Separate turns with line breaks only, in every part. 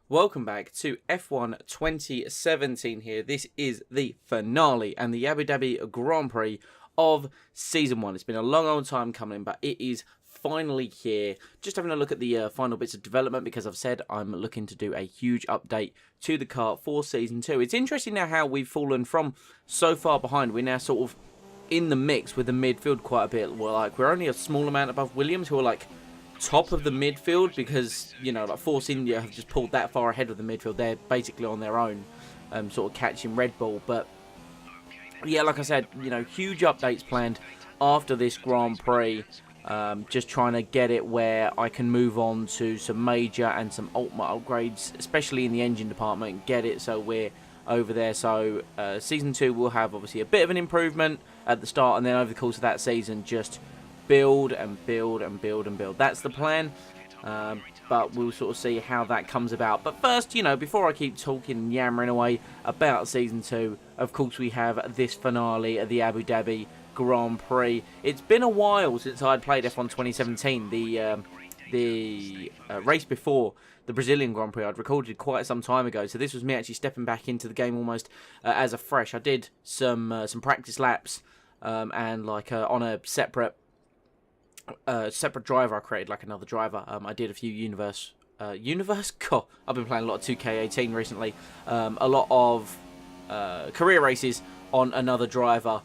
Welcome back to F1 2017 here. This is the finale and the Abu Dhabi Grand Prix of Season 1. It's been a long old time coming, but it is finally here. Just having a look at the final bits of development because I've said I'm looking to do a huge update to the car for Season 2. It's interesting now how we've fallen from so far behind. We're now sort of in the mix with the midfield quite a bit. We're only a small amount above Williams, who are like top of the midfield because, you know, like Force India have just pulled that far ahead of the midfield. They're basically on their own, sort of catching Red Bull. But yeah, like I said, you know, huge updates planned after this Grand Prix. Just trying to get it where I can move on to some major and some ultimate upgrades, especially in the engine department. Get it so we're over there. So Season 2 will have obviously a bit of an improvement at the start, and then over the course of that season just build and build and build and build. That's the plan, but we'll sort of see how that comes about. But first, you know, before I keep talking and yammering away about Season 2, of course we have this finale at the Abu Dhabi Grand Prix. It's been a while since I'd played F1 2017. The race before the Brazilian Grand Prix I'd recorded quite some time ago, so this was me actually stepping back into the game almost as a fresh. I did some practice laps and like on a separate driver. I created like another driver. I did a few universe. God, I've been playing a lot of 2K18 recently. A lot of career races on another driver,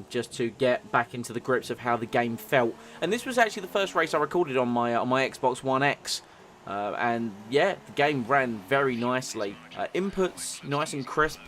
just to get back into the grips of how the game felt. And this was actually the first race I recorded on my Xbox One X. And yeah, the game ran very nicely. Inputs nice and crisp.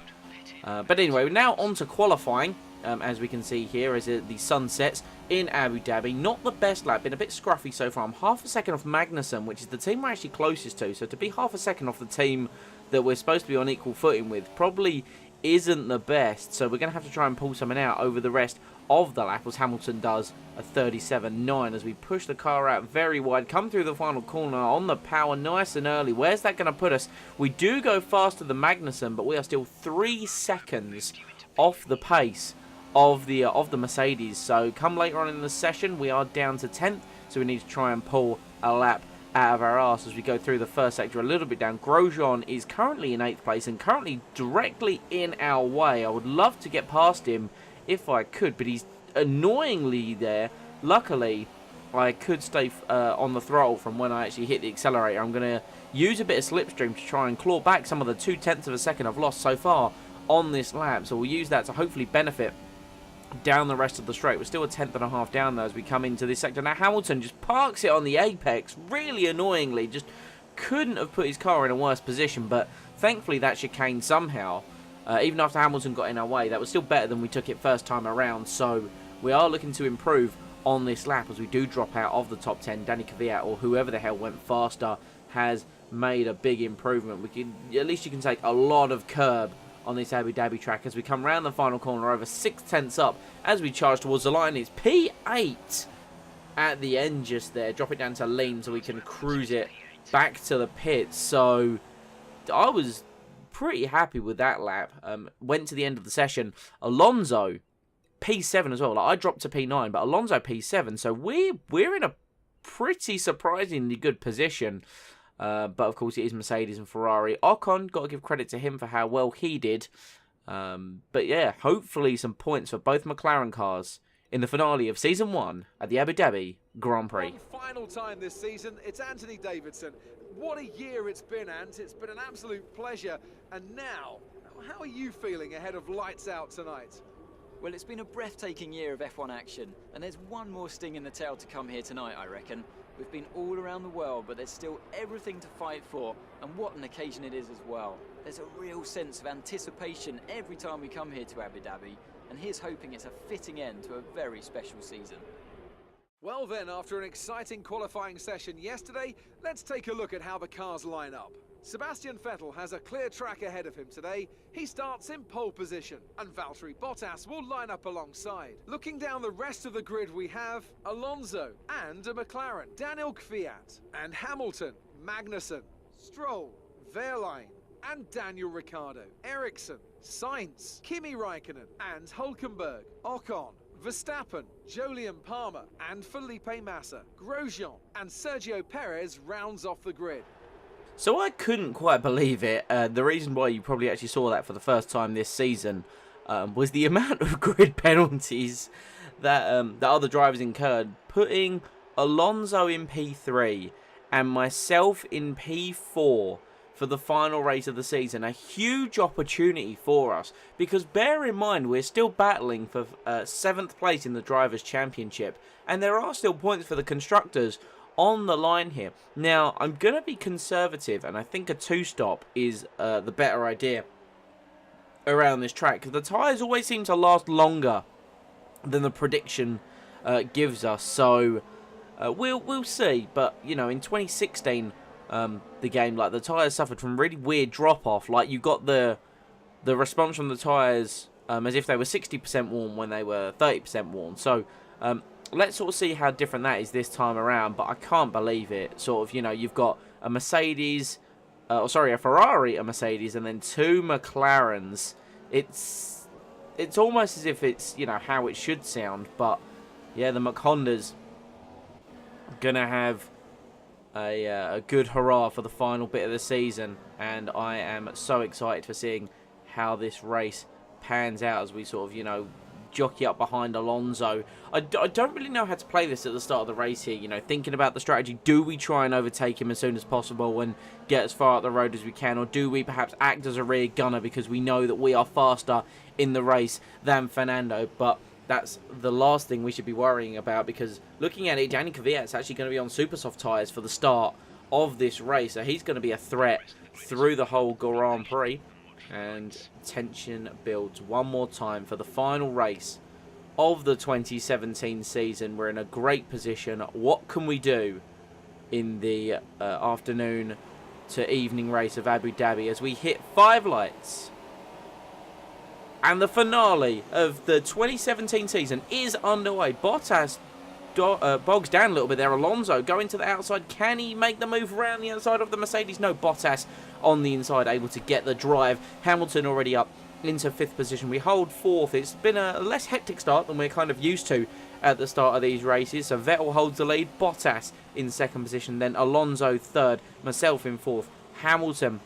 But anyway, we're now on to qualifying. As we can see here, as the sun sets in Abu Dhabi. Not the best lap, been a bit scruffy so far. I'm half a second off Magnussen, which is the team we're actually closest to. So to be half a second off the team that we're supposed to be on equal footing with probably isn't the best. So we're going to have to try and pull something out over the rest of the lap, as Hamilton does a 37.9 as we push the car out very wide. Come through the final corner on the power nice and early. Where's that going to put us? We do go faster than Magnussen, but we are still 3 seconds off the pace of the Mercedes. So come later on in the session, we are down to 10th, so we need to try and pull a lap out of our arse as we go through the first sector a little bit down. Grosjean is currently in 8th place and currently directly in our way. I would love to get past him if I could, but he's annoyingly there. Luckily, I could stay on the throttle from when I actually hit the accelerator. I'm going to use a bit of slipstream to try and claw back some of the 0.2 of a second I've lost so far on this lap. So we'll use that to hopefully benefit down the rest of the straight. We're still a 1/10.5 down though as we come into this sector. Now Hamilton just parks it on the apex, really annoyingly. Just couldn't have put his car in a worse position, but thankfully that chicane somehow, even after Hamilton got in our way, that was still better than we took it first time around. So we are looking to improve on this lap as we do drop out of the top 10. Danny Kvyat, or whoever the hell went faster, has made a big improvement. At least you can take a lot of curb on this Abu Dhabi track as we come round the final corner, over 6/10 up as we charge towards the line. It's P8 at the end just there. Drop it down to lean so we can cruise it back to the pits. So I was pretty happy with that lap. Went to the end of the session. Alonso P7 as well. Like, I dropped to P9, but Alonso P7. So we're in a pretty surprisingly good position. But of course it is Mercedes and Ferrari. Ocon, got to give credit to him for how well he did. But yeah, hopefully some points for both McLaren cars in the finale of Season 1 at the Abu Dhabi Grand Prix.
One final time this season, it's Anthony Davidson. What a year it's been, Ant. It's been an absolute pleasure. And now, how are you feeling ahead of lights out tonight?
Well, it's been a breathtaking year of F1 action, and there's one more sting in the tail to come here tonight, I reckon. We've been all around the world, but there's still everything to fight for, and what an occasion it is as well. There's a real sense of anticipation every time we come here to Abu Dhabi, and here's hoping it's a fitting end to a very special season.
Well then, after an exciting qualifying session yesterday, let's take a look at how the cars line up. Sebastian Vettel has a clear track ahead of him today. He starts in pole position, and Valtteri Bottas will line up alongside. Looking down the rest of the grid, we have Alonso and a McLaren, Daniel Kvyat and Hamilton, Magnussen, Stroll, Wehrlein and Daniel Ricciardo, Ericsson, Sainz, Kimi Raikkonen and Hülkenberg, Ocon, Verstappen, Jolyon Palmer and Felipe Massa, Grosjean and Sergio Perez rounds off the grid.
So I couldn't quite believe it. The reason why you probably actually saw that for the first time this season was the amount of grid penalties that the other drivers incurred, putting Alonso in P3 and myself in P4 for the final race of the season. A huge opportunity for us, because bear in mind we're still battling for 7th place in the Drivers' Championship, and there are still points for the Constructors on the line here. Now, I'm going to be conservative, and I think a 2-stop is the better idea around this track, because the tyres always seem to last longer than the prediction gives us. So we'll see. But you know, in 2016, the game, like, the tyres suffered from really weird drop off. Like, you got the response from the tyres as if they were 60% worn when they were 30% worn. So let's sort of see how different that is this time around. But I can't believe it. Sort of, you know, you've got a Mercedes, a Ferrari, a Mercedes, and then 2 McLarens. It's almost as if it's, you know, how it should sound. But yeah, the Hondas gonna have a good hurrah for the final bit of the season, and I am so excited for seeing how this race pans out as we sort of, you know, jockey up behind Alonso. I don't really know how to play this at the start of the race here, you know, thinking about the strategy. Do we try and overtake him as soon as possible and get as far up the road as we can, or do we perhaps act as a rear gunner because we know that we are faster in the race than Fernando? But that's the last thing we should be worrying about, because looking at it, Danny Kvyat's actually going to be on super soft tyres for the start of this race, so he's going to be a threat through the whole Grand Prix. And tension builds one more time for the final race of the 2017 season. We're in a great position. What can we do in the afternoon to evening race of Abu Dhabi as we hit 5 lights? And the finale of the 2017 season is underway. Bottas bogs down a little bit there. Alonso going to the outside. Can he make the move around the outside of the Mercedes? No, Bottas on the inside, able to get the drive. Hamilton already up into 5th position. We hold 4th. It's been a less hectic start than we're kind of used to at the start of these races. So Vettel holds the lead. Bottas in 2nd position. Then Alonso 3rd. Myself in 4th. Hamilton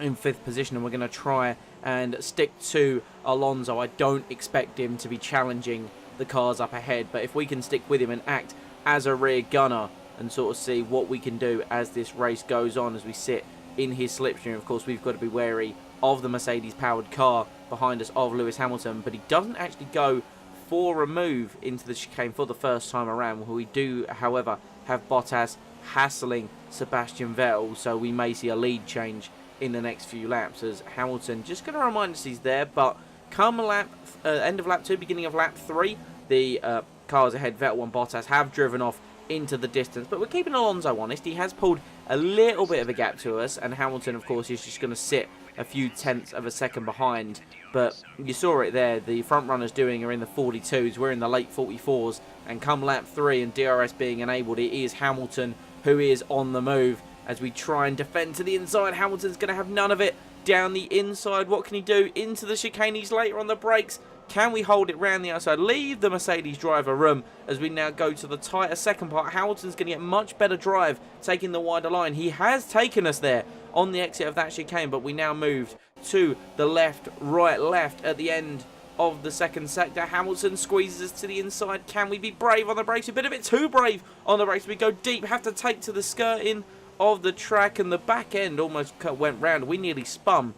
in 5th position. And we're going to try and stick to Alonso. I don't expect him to be challenging the cars up ahead, but if we can stick with him and act as a rear gunner and sort of see what we can do as this race goes on, as we sit in his slipstream. Of course, we've got to be wary of the Mercedes powered car behind us of Lewis Hamilton, but he doesn't actually go for a move into the chicane for the first time around. We do, however, have Bottas hassling Sebastian Vettel, so we may see a lead change in the next few laps, as Hamilton just going to remind us he's there. But come end of lap 2, beginning of lap 3, the cars ahead, Vettel and Bottas, have driven off into the distance. But we're keeping Alonso honest. He has pulled a little bit of a gap to us, and Hamilton, of course, is just going to sit a few tenths of a second behind. But you saw it there. The front runners doing are in the 42s. We're in the late 44s. And come lap 3 and DRS being enabled, it is Hamilton who is on the move as we try and defend to the inside. Hamilton's going to have none of it. Down the inside, what can he do? Into the chicane, he's later on the brakes. Can we hold it round the outside? Leave the Mercedes driver room as we now go to the tighter second part. Hamilton's going to get much better drive, taking the wider line. He has taken us there on the exit of that chicane, but we now moved to the left, right, left at the end of the second sector. Hamilton squeezes us to the inside. Can we be brave on the brakes? A bit too brave on the brakes. We go deep, have to take to the skirting of the track, and the back end almost went round. We nearly spun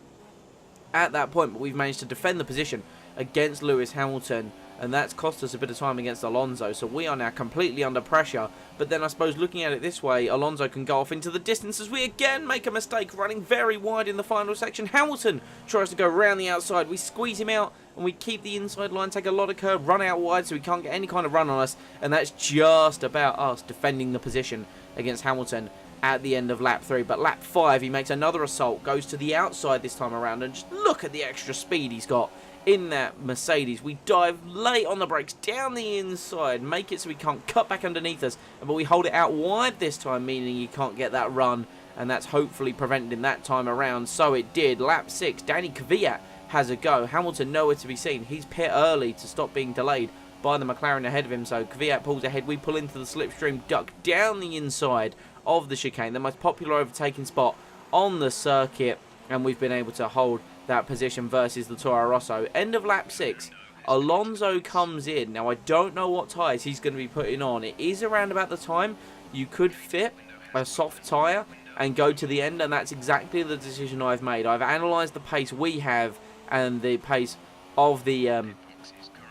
at that point, but we've managed to defend the position against Lewis Hamilton, and that's cost us a bit of time against Alonso, so we are now completely under pressure. But then I suppose looking at it this way, Alonso can go off into the distance as we again make a mistake, running very wide in the final section. Hamilton tries to go round the outside. We squeeze him out and we keep the inside line, take a lot of curve, run out wide so we can't get any kind of run on us, and that's just about us defending the position against Hamilton at the end of lap 3. But lap 5, he makes another assault, goes to the outside this time around, and just look at the extra speed he's got in that Mercedes. We dive late on the brakes, down the inside, make it so we can't cut back underneath us, but we hold it out wide this time, meaning he can't get that run, and that's hopefully prevented him that time around. So it did. Lap 6, Danny Kvyat has a go. Hamilton nowhere to be seen. He's pit early to stop being delayed by the McLaren ahead of him, so Kvyat pulls ahead. We pull into the slipstream, duck down the inside of the chicane, the most popular overtaking spot on the circuit, and we've been able to hold that position versus the Toro Rosso. End of lap 6. Alonso comes in. Now, I don't know what tyres he's going to be putting on. It is around about the time you could fit a soft tyre and go to the end, and that's exactly the decision I've made. I've analysed the pace we have and the pace of the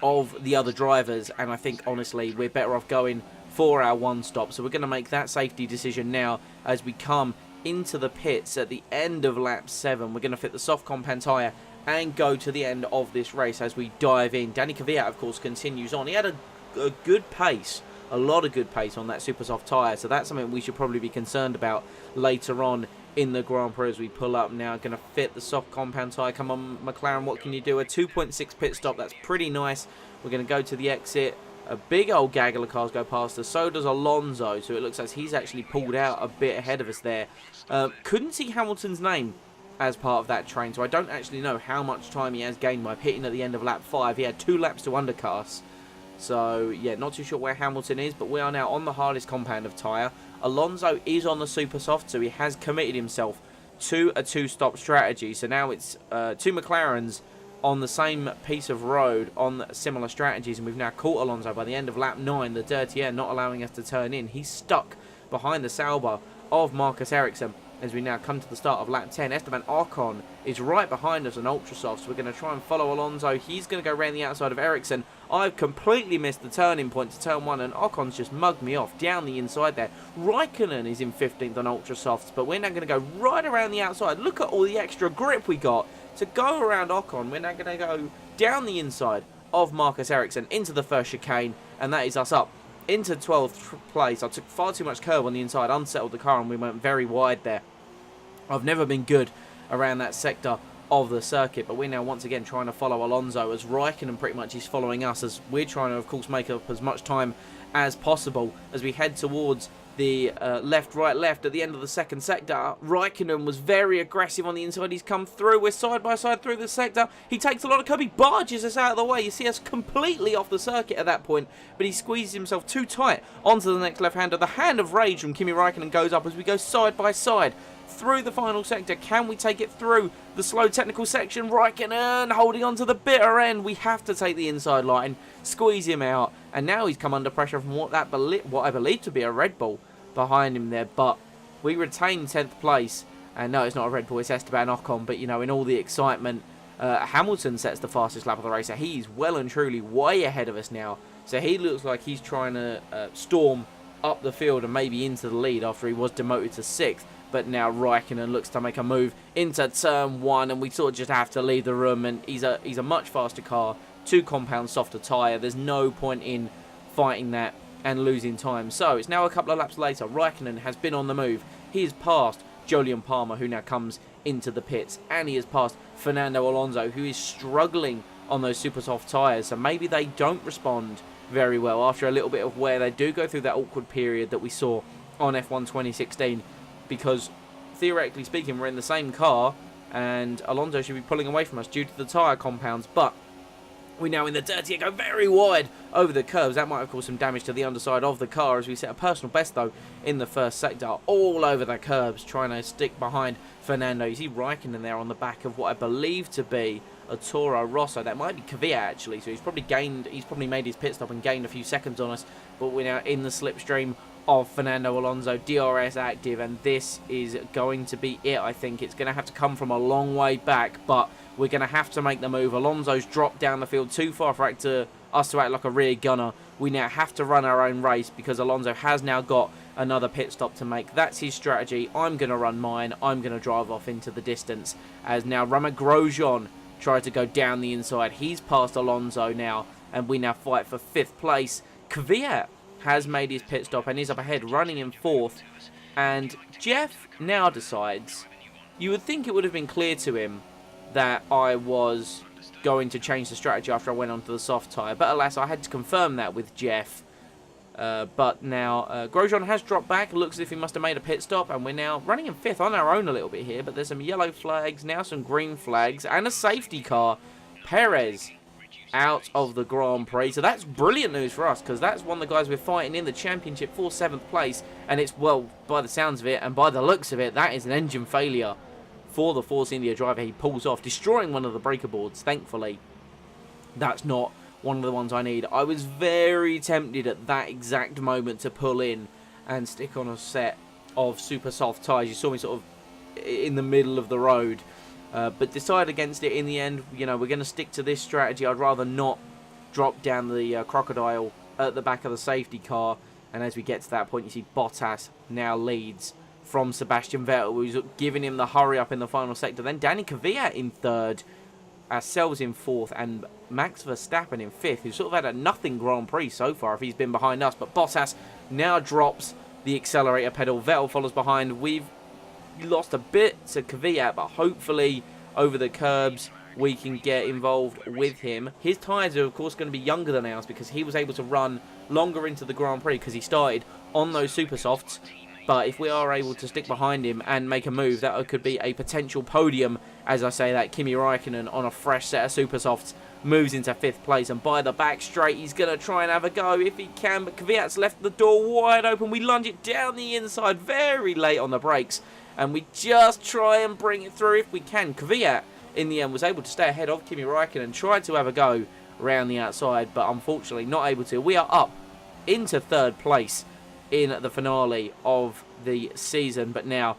other drivers, and I think, honestly, we're better off going for our one stop. So we're going to make that safety decision now as we come into the pits at the end of lap 7. We're going to fit the soft compound tyre and go to the end of this race as we dive in. Danny Kvyat, of course, continues on. He had a good pace, a lot of good pace on that super soft tyre, so that's something we should probably be concerned about later on in the Grand Prix as we pull up now. Going to fit the soft compound tyre. Come on, McLaren, what can you do? A 2.6 pit stop, that's pretty nice. We're going to go to the exit. A big old gaggle of cars go past us. So does Alonso, so it looks like he's actually pulled out a bit ahead of us there. Couldn't see Hamilton's name as part of that train, so I don't actually know how much time he has gained by pitting at the end of lap 5. He had 2 laps to undercut us. So, yeah, not too sure where Hamilton is, but we are now on the hardest compound of tyre. Alonso is on the super soft, so he has committed himself to a 2-stop strategy. So now it's 2 McLarens on the same piece of road on similar strategies, and we've now caught Alonso by the end of lap 9. The dirty air not allowing us to turn in. He's stuck behind the Sauber of Marcus Ericsson as we now come to the start of lap 10. Esteban Ocon is right behind us on ultra soft, so we're going to try and follow Alonso. He's going to go around the outside of Ericsson. I've completely missed the turning point to turn 1, and Ocon's just mugged me off down the inside there. Raikkonen is in 15th on ultra softs, but we're now going to go right around the outside. Look at all the extra grip we got to go around Ocon. We're now going to go down the inside of Marcus Ericsson into the first chicane, and that is us up into 12th place. I took far too much curve on the inside, unsettled the car, and we went very wide there. I've never been good around that sector of the circuit, but we're now once again trying to follow Alonso as Raikkonen pretty much is following us, as we're trying to, of course, make up as much time as possible as we head towards the left, right, left at the end of the second sector. Raikkonen was very aggressive on the inside. He's come through. We're side by side through the sector. He takes a lot of curb. He barges us out of the way. You see us completely off the circuit at that point, but he squeezes himself too tight onto the next left-hander. The hand of rage from Kimi Raikkonen goes up as we go side by side through the final sector. Can we take it through the slow technical section? Raikkonen holding on to the bitter end. We have to take the inside line, squeeze him out, and now he's come under pressure from what I believe to be a Red Bull behind him there, but we retain 10th place. And no, it's not a Red Bull, it's Esteban Ocon, but you know, in all the excitement, Hamilton sets the fastest lap of the race, so he's well and truly way ahead of us now. So he looks like he's trying to storm up the field and maybe into the lead after he was demoted to 6th. But now Raikkonen looks to make a move into turn 1, and we sort of just have to leave the room. And he's a much faster car, 2 compound softer tyre. There's no point in fighting that and losing time. So it's now a couple of laps later. Raikkonen has been on the move. He has passed Jolyon Palmer, who now comes into the pits, and he has passed Fernando Alonso, who is struggling on those super soft tyres. So maybe they don't respond very well after a little bit of wear. They do go through that awkward period that we saw on F1 2016. Because, theoretically speaking, we're in the same car, and Alonso should be pulling away from us due to the tyre compounds, but we're now in the dirty air, go very wide over the curves. That might have caused some damage to the underside of the car as we set a personal best, though, in the first sector, all over the curbs, trying to stick behind Fernando. You see Raikkonen there on the back of what I believe to be a Toro Rosso. That might be Kvyat, actually, so he's probably made his pit stop and gained a few seconds on us, but we're now in the slipstream of Fernando Alonso, DRS active, and this is going to be it. I think it's going to have to come from a long way back, but we're going to have to make the move. Alonso's dropped down the field too far for us to act like a rear gunner. We now have to run our own race because Alonso has now got another pit stop to make. That's his strategy. I'm going to run mine. I'm going to drive off into the distance as now Romain Grosjean tries to go down the inside. He's passed Alonso now, and we now fight for 5th place. Kvyat has made his pit stop and is up ahead, running in 4th. And Jeff now decides, you would think it would have been clear to him that I was going to change the strategy after I went onto the soft tyre. But alas, I had to confirm that with Jeff. But now Grosjean has dropped back. Looks as if he must have made a pit stop. And we're now running in 5th on our own a little bit here. But there's some yellow flags, now some green flags, and a safety car. Perez out of the Grand Prix. So that's brilliant news for us, because that's one of the guys we're fighting in the championship for 7th place. And it's, well, by the sounds of it and by the looks of it, that is an engine failure for the Force India driver. He pulls off, destroying one of the breaker boards. Thankfully, that's not one of the ones I need. I was very tempted at that exact moment to pull in and stick on a set of super soft tyres. You saw me sort of in the middle of the road, but decided against it in the end. You know, we're going to stick to this strategy. I'd rather not drop down the crocodile at the back of the safety car. And as we get to that point, you see Bottas now leads from Sebastian Vettel, who's giving him the hurry up in the final sector. Then Danny Kvyat in 3rd, ourselves in 4th, and Max Verstappen in 5th, who's sort of had a nothing Grand Prix so far if he's been behind us. But Bottas now drops the accelerator pedal. Vettel follows behind. We've lost a bit to Kvyat, but hopefully over the curbs we can get involved with him. His tyres are of course going to be younger than ours, because he was able to run longer into the Grand Prix because he started on those super softs. But if we are able to stick behind him and make a move, that could be a potential podium. As I say that, Kimi Räikkönen on a fresh set of super softs moves into 5th place, and by the back straight he's going to try and have a go if he can, but Kvyat's left the door wide open. We lunge it down the inside very late on the brakes, and we just try and bring it through if we can. Kvyat in the end was able to stay ahead of Kimi Räikkönen and tried to have a go around the outside, but unfortunately not able to. We are up into 3rd place in the finale of the season, but now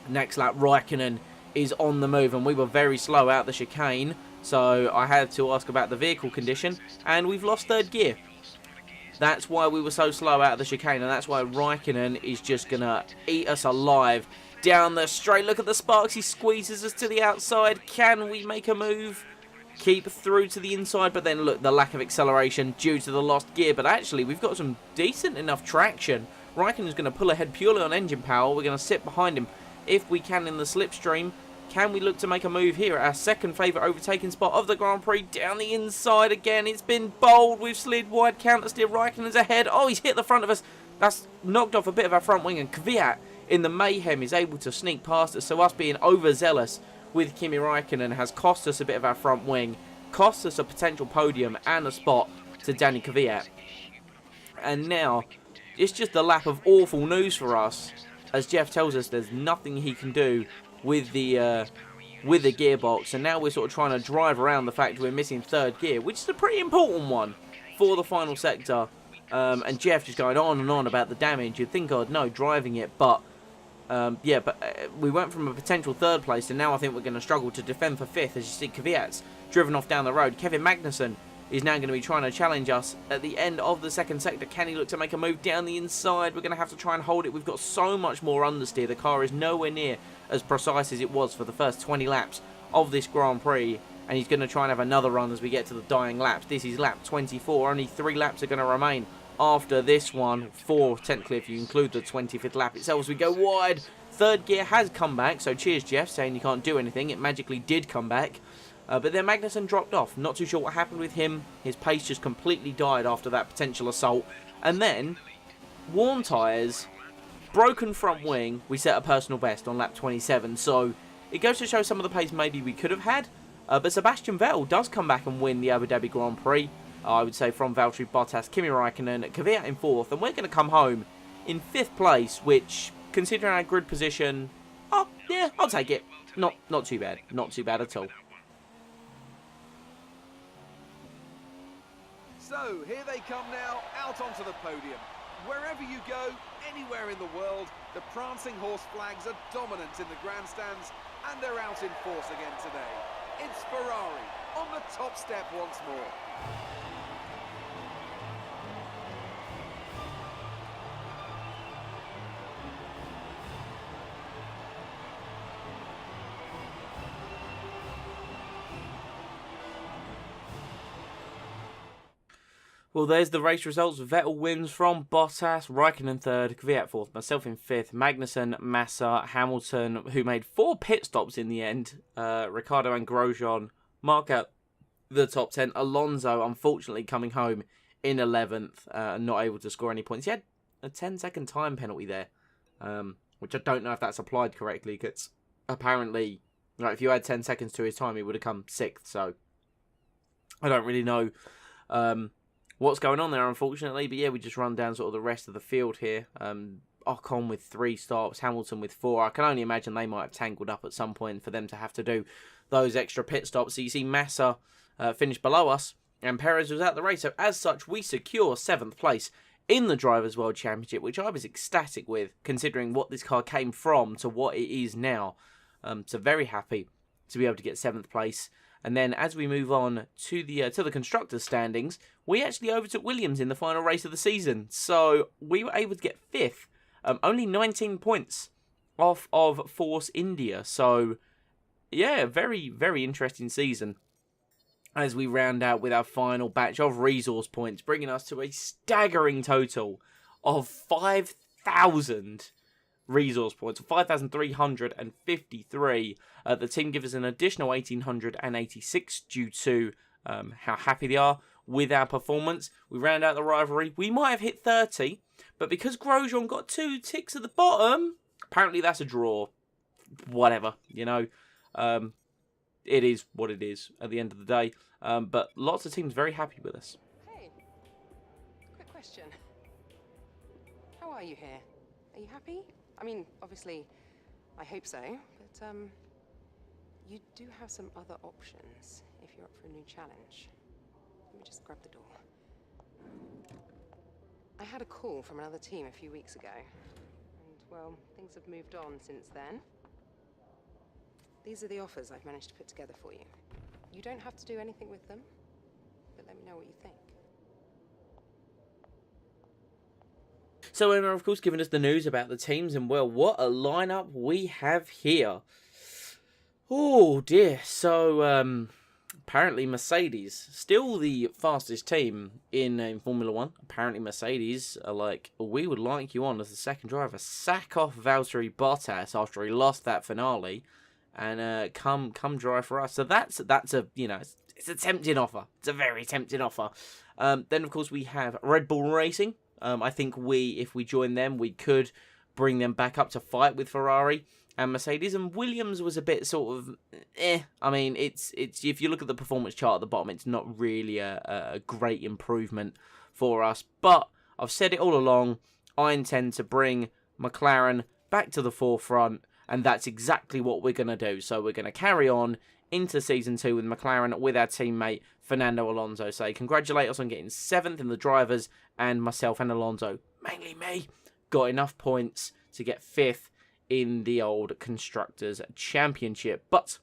next lap Räikkönen is on the move, and we were very slow out the chicane, so I had to ask about the vehicle condition, and we've lost 3rd gear. That's why we were so slow out of the chicane, and that's why Räikkönen is just gonna eat us alive down the straight. Look at the sparks, he squeezes us to the outside. Can we make a move? Keep through to the inside, but then look, the lack of acceleration due to the lost gear. But actually, we've got some decent enough traction. Räikkönen's going to pull ahead purely on engine power. We're going to sit behind him if we can in the slipstream. Can we look to make a move here at our second favourite overtaking spot of the Grand Prix? Down the inside again. It's been bold. We've slid wide counter steer. Räikkönen's ahead. Oh, he's hit the front of us. That's knocked off a bit of our front wing, and Kvyat in the mayhem is able to sneak past us. So us being overzealous with Kimi Räikkönen has cost us a bit of our front wing, cost us a potential podium and a spot to Danny Kvyat. And now it's just a lap of awful news for us, as Jeff tells us there's nothing he can do with the gearbox, and now we're sort of trying to drive around the fact we're missing 3rd gear, which is a pretty important one for the final sector. And Jeff just going on and on about the damage. You'd think I'd know driving it, but yeah, but we went from a potential 3rd place, and now I think we're going to struggle to defend for 5th. As you see, Kvyat's driven off down the road. Kevin Magnussen is now going to be trying to challenge us at the end of the 2nd sector. Can he look to make a move down the inside? We're going to have to try and hold it. We've got so much more understeer. The car is nowhere near as precise as it was for the first 20 laps of this Grand Prix, and he's going to try and have another run as we get to the dying laps. This is lap 24. Only 3 laps are going to remain after this one. 4 technically if you include the 25th lap itself, as we go wide. 3rd gear has come back, so cheers Jeff, saying you can't do anything. It magically did come back. But then Magnussen dropped off. Not too sure what happened with him. His pace just completely died after that potential assault. And then, worn tyres, broken front wing, we set a personal best on lap 27. So, it goes to show some of the pace maybe we could have had. But Sebastian Vettel does come back and win the Abu Dhabi Grand Prix. I would say from Valtteri Bottas, Kimi Räikkönen, Kvyat in 4th. And we're going to come home in 5th place, which, considering our grid position, oh, yeah, I'll take it. Not too bad. Not too bad at all.
So, here they come now, out onto the podium. Wherever you go, anywhere in the world, the prancing horse flags are dominant in the grandstands, and they're out in force again today. It's Ferrari on the top step once more.
Well, there's the race results. Vettel wins from Bottas, Räikkönen 3rd, Kvyat 4th, myself in 5th, Magnussen, Massa, Hamilton, who made 4 pit stops in the end, Ricciardo and Grosjean mark out the top 10. Alonso, unfortunately, coming home in 11th, not able to score any points. He had a 10-second time penalty there, which I don't know if that's applied correctly, because apparently, like, if you had 10 seconds to his time, he would have come 6th, so I don't really know what's going on there, unfortunately. But yeah, we just run down sort of the rest of the field here. Ocon with 3 stops, Hamilton with 4. I can only imagine they might have tangled up at some point for them to have to do those extra pit stops. So you see Massa finished below us, and Perez was out the race. So as such, we secure 7th place in the Drivers' World Championship, which I was ecstatic with, considering what this car came from to what it is now. So very happy to be able to get 7th place. And then as we move on to the constructors' standings, we actually overtook Williams in the final race of the season. So we were able to get 5th. Only 19 points off of Force India. So, yeah, very, very interesting season as we round out with our final batch of resource points, bringing us to a staggering total of 5,000 resource points, 5,353. The team give us an additional 1,886 due to how happy they are with our performance. We round out the rivalry. We might have hit 30, but because Grosjean got 2 ticks at the bottom, apparently that's a draw. Whatever, you know. It is what it is at the end of the day. But lots of teams very happy with us.
Hey, quick question. How are you here? Are you happy? I mean, obviously, I hope so, but you do have some other options if you're up for a new challenge. Let me just grab the door. I had a call from another team a few weeks ago, and, well, things have moved on since then. These are the offers I've managed to put together for you. You don't have to do anything with them, but let me know what you think.
So Emma, of course, giving us the news about the teams, and well, what a lineup we have here. Oh dear. So apparently Mercedes, still the fastest team in Formula 1. Apparently Mercedes are like, we would like you on as the second driver. Sack off Valtteri Bottas after he lost that finale, and come drive for us. So that's a, you know, it's a tempting offer. It's a very tempting offer. Then of course we have Red Bull Racing. I think if we join them, we could bring them back up to fight with Ferrari and Mercedes. And Williams was a bit sort of, I mean, it's if you look at the performance chart at the bottom, it's not really a great improvement for us. But I've said it all along, I intend to bring McLaren back to the forefront, and that's exactly what we're going to do. So we're going to carry on into Season 2 with McLaren with our teammate Fernando Alonso. So congratulate us on getting 7th in the drivers, and myself and Alonso, mainly me, got enough points to get 5th in the old Constructors' Championship. But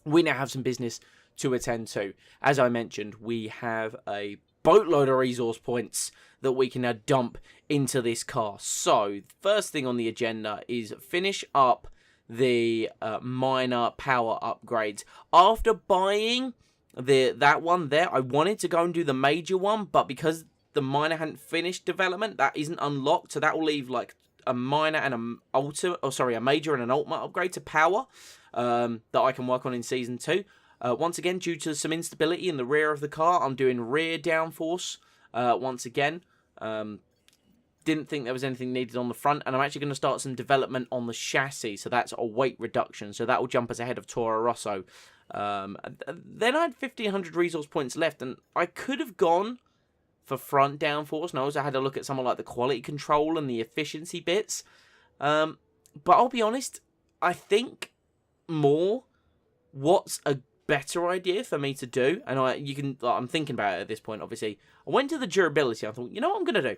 we now have some business to attend to. As I mentioned, we have a boatload of resource points that we can now dump into this car. So first thing on the agenda is finish up the minor power upgrades. After buying that one there, I wanted to go and do the major one, but because the minor hadn't finished development, that isn't unlocked, so that will leave like a minor and a major and an ultimate upgrade to power that I can work on in Season 2. Once again, due to some instability in the rear of the car, I'm doing rear downforce once again. Didn't think there was anything needed on the front, and I'm actually going to start some development on the chassis, so that's a weight reduction, so that will jump us ahead of Toro Rosso. Then I had 1,500 resource points left, and I could have gone for front downforce, and I also had a look at something like the quality control and the efficiency bits. But I'll be honest, I think more what's a better idea for me to do, and I'm thinking about it at this point, obviously. I went to the durability, I thought, you know what I'm going to do?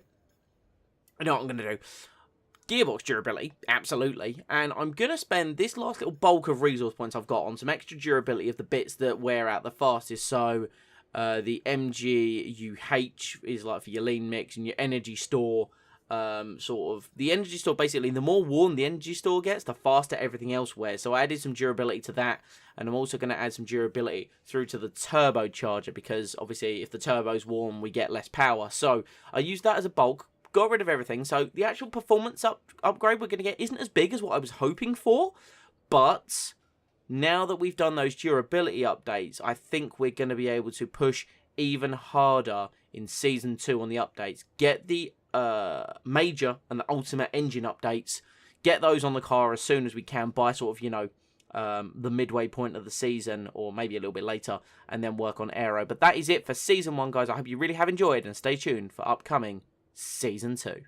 Gearbox durability, absolutely. And I'm going to spend this last little bulk of resource points I've got on some extra durability of the bits that wear out the fastest. So the MGUH is like for your lean mix, and your energy store, the energy store, basically, the more worn the energy store gets, the faster everything else wears. So I added some durability to that, and I'm also going to add some durability through to the turbocharger, because obviously if the turbo's warm, we get less power. So I used that as a bulk, got rid of everything. So the actual performance upgrade we're going to get isn't as big as what I was hoping for, but now that we've done those durability updates, I think we're going to be able to push even harder in Season 2 on the updates. Get the major and the ultimate engine updates. Get those on the car as soon as we can by sort of, the midway point of the season, or maybe a little bit later, and then work on aero. But that is it for Season 1, guys. I hope you really have enjoyed, and stay tuned for upcoming Season 2.